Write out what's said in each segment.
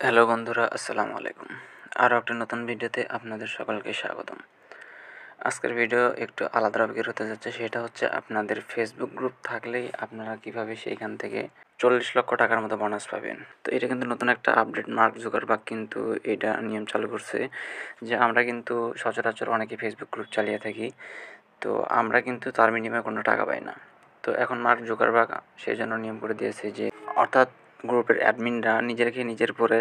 Hello বন্ধুরা, আসসালামু আলাইকুম। আরও একটা নতুন ভিডিওতে আপনাদের সকলকে স্বাগতম। আজকের ভিডিও একটু আলাদা রকমের হতে যাচ্ছে, সেটা হচ্ছে আপনাদের ফেসবুক গ্রুপ থাকলেই আপনারা কীভাবে সেইখান থেকে 40 লক্ষ টাকার মতো বোনাস পাবেন। তো এটা কিন্তু নতুন একটা আপডেট, মার্ক জুকারবার্গ কিন্তু এটা নিয়ম চালু করছে যে আমরা কিন্তু সচরাচর অনেকে ফেসবুক গ্রুপ চালিয়ে থাকি, তো আমরা কিন্তু তার বিনিময়ে কোনো টাকা পাই না। তো এখন মার্ক জুকারবার্গ সেই জন্য নিয়ম করে দিয়েছে যে অর্থাৎ গ্রুপের অ্যাডমিনরা নিজেকে নিজের পরে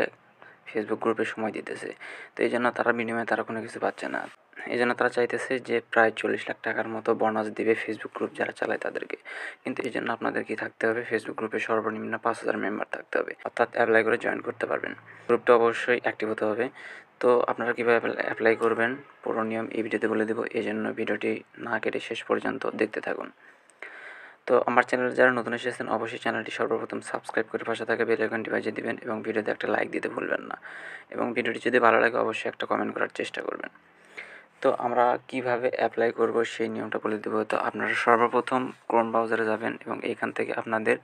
ফেসবুক গ্রুপে সময় দিতেছে। তো এই জন্য তারা বিনিময়ে তারা কোনো কিছু পাচ্ছে না। এই জন্য তারা চাইতেছে যে প্রায় 40 লাখ টাকার মতো বোনাস দেবে ফেসবুক গ্রুপ যারা চালায় তাদেরকে। কিন্তু এই জন্য আপনাদের কি থাকতে হবে, ফেসবুক গ্রুপে সর্বনিম্ন 5,000 মেম্বার থাকতে হবে, অর্থাৎ অ্যাপ্লাই করে জয়েন করতে পারবেন। গ্রুপটা অবশ্যই অ্যাক্টিভ হতে হবে। তো আপনারা কীভাবে অ্যাপ্লাই করবেন পুরো নিয়ম এই ভিডিওতে বলে দেবো, এই জন্য ভিডিওটি না কেটে শেষ পর্যন্ত দেখতে থাকুন। তো আমার চ্যানেলে যারা নতুন এসেছেন অবশ্যই চ্যানেলটি সর্বপ্রথম সাবস্ক্রাইব করে পাশে থাকা বেল আইকনটি বাজিয়ে দিবেন এবং ভিডিওতে একটা লাইক দিতে ভুলবেন না, এবং ভিডিওটি যদি ভালো লাগে অবশ্যই একটা কমেন্ট করার চেষ্টা করবেন। তো আমরা কিভাবে অ্যাপ্লাই করব সেই নিয়মটা বলে দেবো। তো আপনারা সর্বপ্রথম ক্রোম ব্রাউজারে যাবেন এবং এইখান থেকে আপনাদের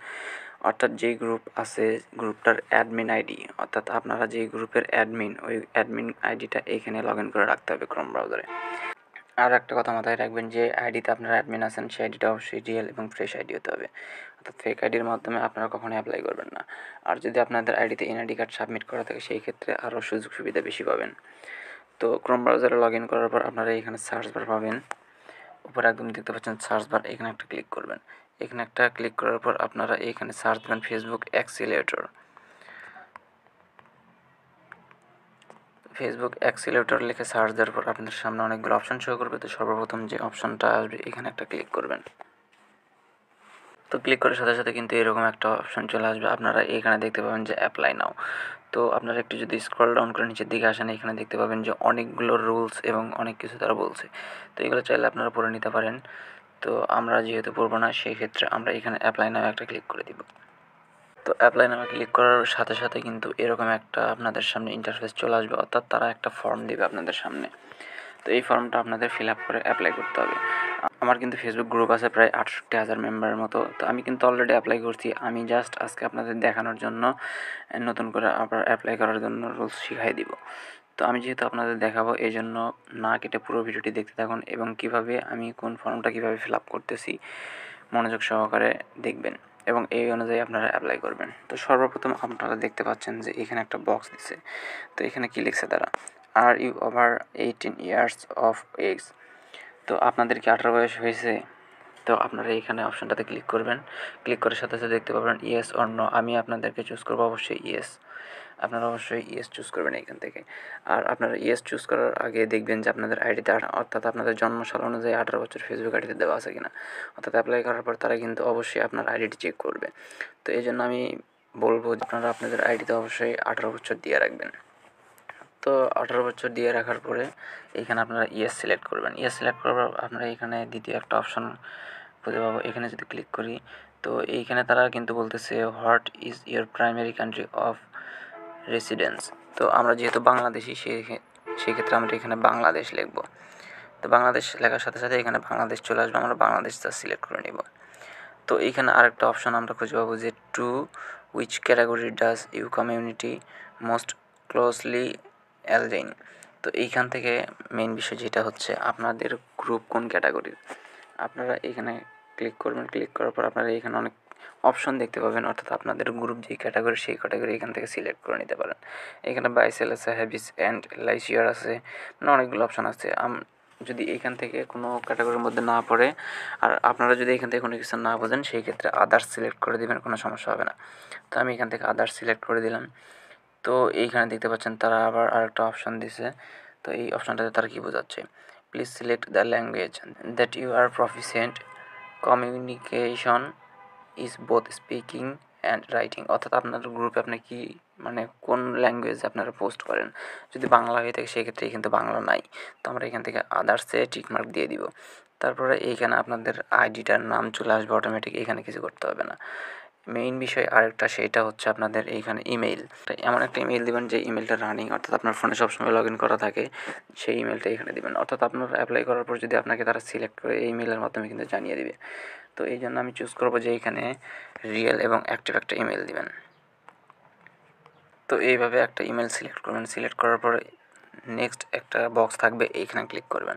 অর্থাৎ যেই গ্রুপ আছে গ্রুপটার অ্যাডমিন আইডি, অর্থাৎ আপনারা যেই গ্রুপের অ্যাডমিন ওই অ্যাডমিন আইডিটা এইখানে লগ ইন করে রাখতে হবে ক্রোম ব্রাউজারে। আর একটা কথা মাথায় রাখবেন যে আইডিতে আপনারা অ্যাডমিন আছেন সেই আইডিটা অবশ্যই রিয়েল এবং ফ্রেশ আইডি হতে হবে, অর্থাৎ ফেক আইডির মাধ্যমে আপনারা কখনোই অ্যাপ্লাই করবেন না। আর যদি আপনাদের আইডিতে এনআইডি কার্ড সাবমিট করা থাকে সেই ক্ষেত্রে আরও সুযোগ সুবিধা বেশি পাবেন। তো ক্রোম ব্রাউজারে লগ ইন করার পর আপনারা এখানে সার্চ বার পাবেন, উপরে একদম দেখতে পাচ্ছেন সার্চ বার, এখানে একটা ক্লিক করবেন। এখানে একটা ক্লিক করার পর আপনারা এখানে সার্চ দেবেন ফেসবুক অ্যাক্সিলেটর। ফেসবুক অ্যাক্সিলেটর লিখে সার্চ দেওয়ার পর আপনার সামনে অনেকগুলো অপশন শো করবে। তো সর্বপ্রথম যে অপশনটা আসবে এখানে একটা ক্লিক করবেন। তো ক্লিক করার সাথে সাথে কিন্তু এরকম একটা অপশন চলে আসবে, আপনারা এখানে দেখতে পাবেন যে অ্যাপ্লাই নাও। তো আপনারা একটু যদি স্ক্রল ডাউন করে নিচের দিকে আসেন এখানে দেখতে পাবেন যে অনেকগুলো রুলস এবং অনেক কিছু তারা বলছে। তো এগুলো চাইলে আপনারা পড়ে নিতে পারেন। তো আমরা যেহেতু পড়বো না সেই ক্ষেত্রে আমরা এখানে অ্যাপ্লাই নাও একটা ক্লিক করে দিব। তো অ্যাপ্লাই নামে ক্লিক করার সাথে সাথে কিন্তু এরকম একটা আপনাদের সামনে ইন্টারফেস চলে আসবে, অর্থাৎ তারা একটা ফর্ম দেবে আপনাদের সামনে। তো এই ফর্মটা আপনাদের ফিল আপ করে অ্যাপ্লাই করতে হবে। আমার কিন্তু ফেসবুক গ্রুপ আছে প্রায় 68,000 মেম্বারের মতো। তো আমি কিন্তু অলরেডি অ্যাপ্লাই করছি। আমি জাস্ট আজকে আপনাদের দেখানোর জন্য নতুন করে আবার অ্যাপ্লাই করার জন্য রুলস শিখাই দিব। তো আমি যেহেতু আপনাদের দেখাবো এই জন্য না কেটে পুরো ভিডিওটি দেখতে থাকুন, এবং কীভাবে আমি কোন ফর্মটা কীভাবে ফিল আপ করতেছি মনোযোগ সহকারে দেখবেন, এবং এই অনুযায়ী আপনারা অ্যাপ্লাই করবেন। তো সর্বপ্রথম আপনারা দেখতে পাচ্ছেন যে এখানে একটা বক্স দিছে। তো এখানে কী লিখছে তারা, are you over 18 years of age. তো আপনাদের কি 18 বয়স হয়েছে? তো আপনারা এইখানে অপশনটাতে ক্লিক করবেন। ক্লিক করার সাথে সাথে দেখতে পাবেন ইয়েস অর নো। আমি আপনাদেরকে চুজ করবো অবশ্যই ইয়েস। আপনারা অবশ্যই ইয়েস চুজ করবেন এইখান থেকে। আর আপনারা ইয়েস চুজ করার আগে দেখবেন যে আপনাদের আইডিতে অর্থাৎ আপনাদের জন্মসাল অনুযায়ী 18 বছর ফেসবুক আইডিতে দেওয়া আছে কিনা। অর্থাৎ অ্যাপ্লাই করার পর তারা কিন্তু অবশ্যই আপনার আইডিটি চেক করবে। তো এই জন্য আমি বলবো যে আপনারা আপনাদের আইডিতে অবশ্যই 18 বছর দিয়ে রাখবেন। তো 18 বছর দিয়ে রাখার পরে এইখানে আপনারা ইয়েস সিলেক্ট করবেন। ইয়েস সিলেক্ট করার পর আপনারা এখানে দ্বিতীয় একটা অপশন খুঁজে পাবো। এখানে যদি ক্লিক করি তো এইখানে তারা কিন্তু বলতেছে what is your primary country of residence. তো আমরা যেহেতু বাংলাদেশি সেক্ষেত্রে আমরা এখানে বাংলাদেশ লিখব। তো বাংলাদেশ লেখার সাথে সাথে এখানে বাংলাদেশ চলে আসবে, আমরা বাংলাদেশটা সিলেক্ট করে নেব। তো এইখানে আরেকটা অপশন আমরা খুঁজে পাবো যে to which category does you community most closely align. তো এইখান থেকে মেইন বিষয় যেটা হচ্ছে আপনাদের গ্রুপ কোন ক্যাটাগরির, আপনারা এখানে ক্লিক করবেন। ক্লিক করার পর আপনারা এখানে অনেক অপশন দেখতে পাবেন, অর্থাৎ আপনাদের গ্রুপ যেই ক্যাটাগরি সেই ক্যাটাগরি এখান থেকে সিলেক্ট করে নিতে পারেন। এখানে বাই সেল আছে, হ্যাবিস অ্যান্ড লাইশিয়ার আছে, মানে অনেকগুলো অপশন আছে। যদি এখান থেকে কোনো ক্যাটাগরির মধ্যে না পড়ে আর আপনারা যদি এখান থেকে কোনো কিছু না বোঝেন সেই ক্ষেত্রে আদার্স সিলেক্ট করে দেবেন, কোনো সমস্যা হবে না। তো আমি এখান থেকে আদার্স সিলেক্ট করে দিলাম। তো এইখানে দেখতে পাচ্ছেন তারা আবার আরেকটা অপশন দিছে। তো এই অপশনটাতে তারা কী বোঝাচ্ছে, please select the language that you are proficient, communication is both speaking and writing. অর্থাৎ আপনার গ্রুপে আপনি কি মানে কোন ল্যাঙ্গুয়েজে আপনারা পোস্ট করেন। যদি বাংলা হয়ে থাকে সেক্ষেত্রে কিন্তু বাংলা নাই, তো আমরা এখান থেকে আদার্সে টিকমার্ক দিয়ে দিব। তারপরে এইখানে আপনাদের আইডিটার নাম চলে আসবে অটোমেটিক, এখানে কিছু করতে হবে না। মেইন বিষয় আরেকটা, সেইটা হচ্ছে আপনাদের এইখানে ইমেইল। এমন একটা ইমেইল দেবেন যে ইমেলটা রানিং, অর্থাৎ আপনার ফোনে সবসময় লগ ইন করা থাকে, সেই ইমেলটা এখানে দেবেন। অর্থাৎ আপনার অ্যাপ্লাই করার পর যদি আপনাকে তারা সিলেক্ট করে এই ইমেলের মাধ্যমে কিন্তু জানিয়ে দেবে। তো এই জন্য আমি চুজ করবো যে এইখানে রিয়েল এবং অ্যাক্টিভ একটা ইমেল দিবেন। তো এইভাবে একটা ইমেল সিলেক্ট করবেন, সিলেক্ট করার পরে নেক্সট একটা বক্স থাকবে, এইখানে ক্লিক করবেন।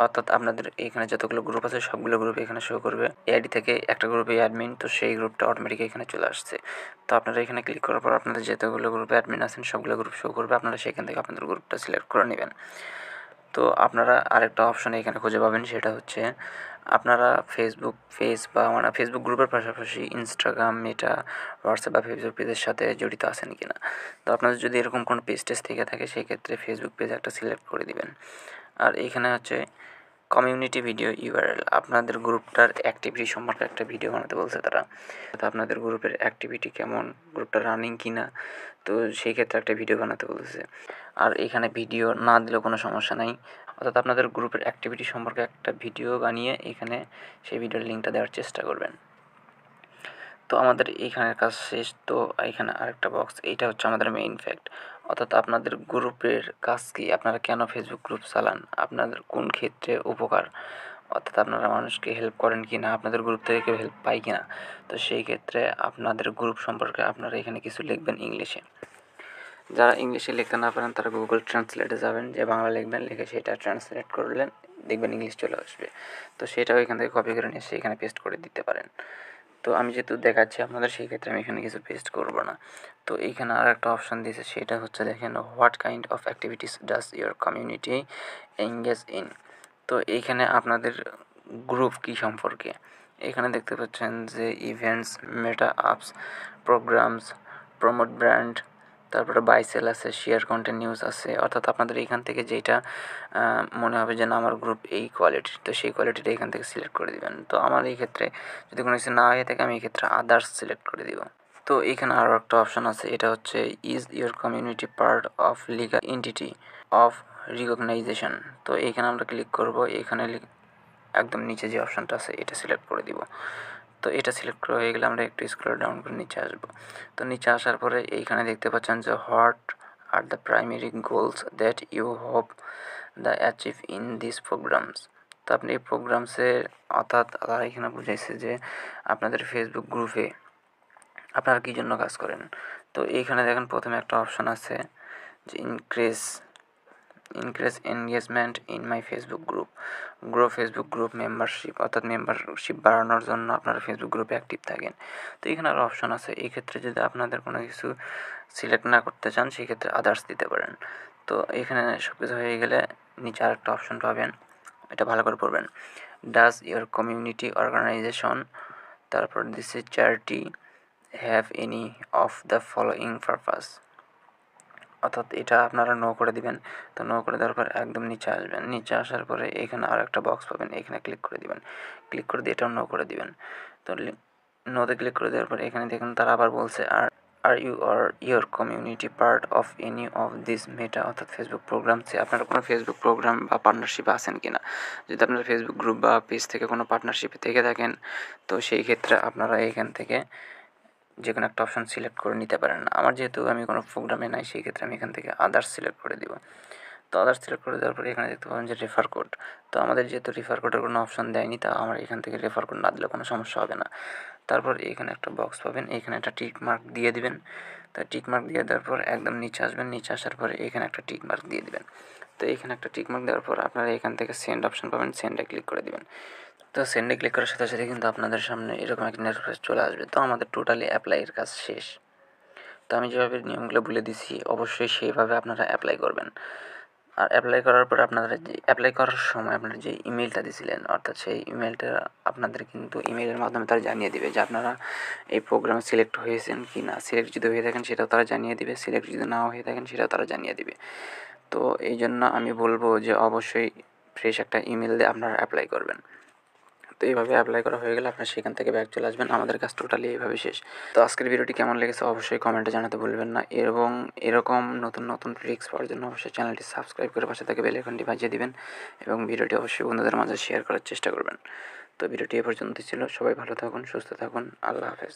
অর্থাৎ আপনাদের এইখানে যতগুলো গ্রুপ আছে সবগুলো গ্রুপ এখানে শো করবে। এআইডি থেকে একটা গ্রুপে অ্যাডমিন, তো সেই গ্রুপটা অটোমেটিক এখানে চলে আসছে। তো আপনারা এখানে ক্লিক করার পর আপনাদের যতগুলো গ্রুপে অ্যাডমিন আছেন সবগুলো গ্রুপ শো করবে, আপনারা সেখান থেকে আপনাদের গ্রুপটা সিলেক্ট করে নেবেন। তো আপনারা আরেকটা অপশন এখানে খুঁজে পাবেন, সেটা হচ্ছে আপনারা ফেসবুক পেজ বা মানে ফেসবুক গ্রুপের পাশাপাশি ইনস্টাগ্রাম, মেটা, হোয়াটসঅ্যাপ বা ফেসবুক পেজের সাথে জড়িত আছেন কি না। তো আপনাদের যদি এরকম কোনো পেজ টেজ থেকে থাকে সেই ক্ষেত্রে ফেসবুক পেজ একটা সিলেক্ট করে দিবেন। আর এইখানে হচ্ছে কমিউনিটি ভিডিও ইউআরএল, আপনাদের গ্রুপটার অ্যাক্টিভিটি সম্পর্কে একটা ভিডিও বানাতে বলছে তারা। তো আপনাদের গ্রুপের অ্যাক্টিভিটি কেমন, গ্রুপটা রানিং কি না, তো সেই ক্ষেত্রে একটা ভিডিও বানাতে বলেছে। আর এখানে ভিডিও না দিলেও কোনো সমস্যা নাই, অর্থাৎ আপনাদের গ্রুপের অ্যাক্টিভিটি সম্পর্কে একটা ভিডিও বানিয়ে এখানে সেই ভিডিওর লিঙ্কটা দেওয়ার চেষ্টা করবেন। তো আমাদের এইখানের কাজ শেষ। তো এখানে আরেকটা বক্স, এইটা হচ্ছে আমাদের মেইন ফ্যাক্ট, অর্থাৎ আপনাদের গ্রুপের কাজ কী, আপনারা কেন ফেসবুক গ্রুপ চালান, আপনাদের কোন ক্ষেত্রে উপকার, অর্থাৎ আপনারা মানুষকে হেল্প করেন কি না, আপনাদের গ্রুপ থেকে কেউ হেল্প পায় কি না। তো সেই ক্ষেত্রে আপনাদের গ্রুপ সম্পর্কে আপনারা এখানে কিছু লিখবেন ইংলিশে। যারা ইংলিশে লিখতে না পারেন তারা গুগল ট্রান্সলেটে যাবেন, যে বাংলা লিখবেন, লিখে সেটা ট্রান্সলেট করলেন, দেখবেন ইংলিশ চলে আসবে। তো সেটাও এখান থেকে কপি করে নিয়ে এখানে পেস্ট করে দিতে পারেন। তো আমি যেহেতু দেখাচ্ছি আপনাদের, সেই ক্ষেত্রে আমি এখানে কিছু পেস্ট করব না। তো এইখানে আর একটা অপশান দিয়েছে, সেটা হচ্ছে দেখেন, what kind of activities does your community engage in. তো এইখানে আপনাদের গ্রুপ কী সম্পর্কে এখানে দেখতে পাচ্ছেন যে ইভেন্টস, মেটা আপস, প্রোগ্রামস, প্রমোট ব্র্যান্ড, তারপরে বাই সেল আছে, শেয়ার কন্টেন্ট নিউজ আছে। অর্থাৎ আপনাদের এখান থেকে যেটা মনে হবে যে না আমার গ্রুপ এই কোয়ালিটির, তো সেই কোয়ালিটিটা এখান থেকে সিলেক্ট করে দিবেন। তো আমার এই ক্ষেত্রে যদি কোনো কিছু না হয়ে থাকে আমি এই ক্ষেত্রে আদার্স সিলেক্ট করে দিব। তো এখানে আরও একটা অপশান আছে, এটা হচ্ছে is your community part of legal entity of recognition. তো এইখানে আমরা ক্লিক করব, এখানে একদম নিচে যে অপশানটা আছে এটা সিলেক্ট করে দিব। তো এটা সিলেক্ট করা হয়ে গেলে আমরা একটু স্ক্রল ডাউন করে নিচে আসবো। তো নিচে আসার পরে এইখানে দেখতে পাচ্ছেন যে what are the primary goals that you hope the achieve in this programs. তো আপনি এই প্রোগ্রামসে, অর্থাৎ তারা এখানে বুঝাইছে যে আপনাদের ফেসবুক গ্রুপে আপনারা কী জন্য কাজ করেন। তো এইখানে দেখেন প্রথমে একটা অপশান আছে যে increase engagement in my Facebook group, grow Facebook group membership, অর্থাৎ মেম্বারশিপ বাড়ানোর জন্য আপনারা ফেসবুক গ্রুপে অ্যাক্টিভ থাকেন। তো এখানে আরও অপশন আছে, এই ক্ষেত্রে যদি আপনাদের কোনো কিছু সিলেক্ট না করতে চান সেই ক্ষেত্রে আদার্স দিতে পারেন। তো এখানে সব কিছু হয়ে গেলে নিচে আরেকটা অপশন পাবেন, এটা ভালো করে পড়বেন। ডাজ ইউর কমিউনিটি অর্গানাইজেশন, তারপর দিছে charity, have any of the following purpose, অর্থাৎ এটা আপনারা নো করে দিবেন। তো নো করে দেওয়ার পর একদম নিচে আসবেন, নিচে আসার পরে এখানে আরও একটা বক্স পাবেন, এখানে ক্লিক করে দিবেন, ক্লিক করে দিয়ে এটাও নো করে দিবেন। তো নোতে ক্লিক করে দেওয়ার পরে এখানে দেখুন তারা আবার বলছে are you are your community part of any of this Meta, অর্থাৎ ফেসবুক প্রোগ্রামসে আপনারা কোনো ফেসবুক প্রোগ্রাম বা পার্টনারশিপে আছেন কি না। যদি আপনারা ফেসবুক গ্রুপ বা পেজ থেকে কোনো পার্টনারশিপে থেকে থাকেন তো সেই ক্ষেত্রে আপনারা এখান থেকে যে কোনো একটা অপশান সিলেক্ট করে নিতে পারেন। আমার যেহেতু আমি কোনো প্রোগ্রামে নাই সেই ক্ষেত্রে আমি এখান থেকে আদার্স সিলেক্ট করে দিব। তো আদার্স সিলেক্ট করে দেওয়ার পরে এখানে দেখতে পাবেন যে রেফার কোড। তো আমাদের যেহেতু রেফার কোডের কোনো অপশান দেয়নি, তা আমার এখান থেকে রেফার কোড না দিলে কোনো সমস্যা হবে না। তারপর এখানে একটা বক্স পাবেন, এখানে একটা টিক মার্ক দিয়ে দিবেন। তো টিক মার্ক দিয়ে দেওয়ার পর একদম নিচে আসবেন, নিচে আসার পরে এখানে একটা টিক মার্ক দিয়ে দিবেন। তো এখানে একটা টিক মার্ক দেওয়ার পর আপনারা এখান থেকে সেন্ড অপশান পাবেন, সেন্ডে ক্লিক করে দিবেন। তো সেন্ডে ক্লিক করার সাথে সাথে কিন্তু আপনাদের সামনে এরকম একটা ইন্টারফেস চলে আসবে। তো আমাদের টোটালি অ্যাপ্লাইয়ের কাজ শেষ। তো আমি যেভাবে নিয়মগুলো বলে দিছি অবশ্যই সেইভাবে আপনারা অ্যাপ্লাই করবেন। আর অ্যাপ্লাই করার পর আপনারা যে অ্যাপ্লাই করার সময় আপনারা যে ইমেলটা দিয়েছিলেন, অর্থাৎ সেই ইমেলটা আপনাদের কিন্তু ইমেলের মাধ্যমে তারা জানিয়ে দেবে যে আপনারা এই প্রোগ্রামে সিলেক্ট হয়েছেন কি না। সিলেক্ট যদি হয়ে থাকেন সেটাও তারা জানিয়ে দেবে, সিলেক্ট যদি নাও হয়ে থাকেন সেটাও তারা জানিয়ে দেবে। তো এই জন্য আমি বলবো যে অবশ্যই ফ্রেশ একটা ইমেল দিয়ে আপনারা অ্যাপ্লাই করবেন। তো এইভাবে অ্যাপ্লাই করা হয়ে গেলে আপনারা সেখান থেকে ব্যাক চলে আসবেন। আমাদের কাজ টোটালি এইভাবে শেষ। তো আজকের ভিডিওটি কেমন লেগেছে অবশ্যই কমেন্টে জানাতে ভুলবেন না, এবং এরকম নতুন নতুন ট্রিক্স পাওয়ার জন্য অবশ্যই চ্যানেলটি সাবস্ক্রাইব করে পাশে থেকে বেল আইকনটি বাজিয়ে দিবেন, এবং ভিডিওটি অবশ্যই বন্ধুদের মাঝে শেয়ার করার চেষ্টা করবেন। তো ভিডিওটি এ পর্যন্তই ছিল। সবাই ভালো থাকুন, সুস্থ থাকুন, আল্লাহ হাফেজ।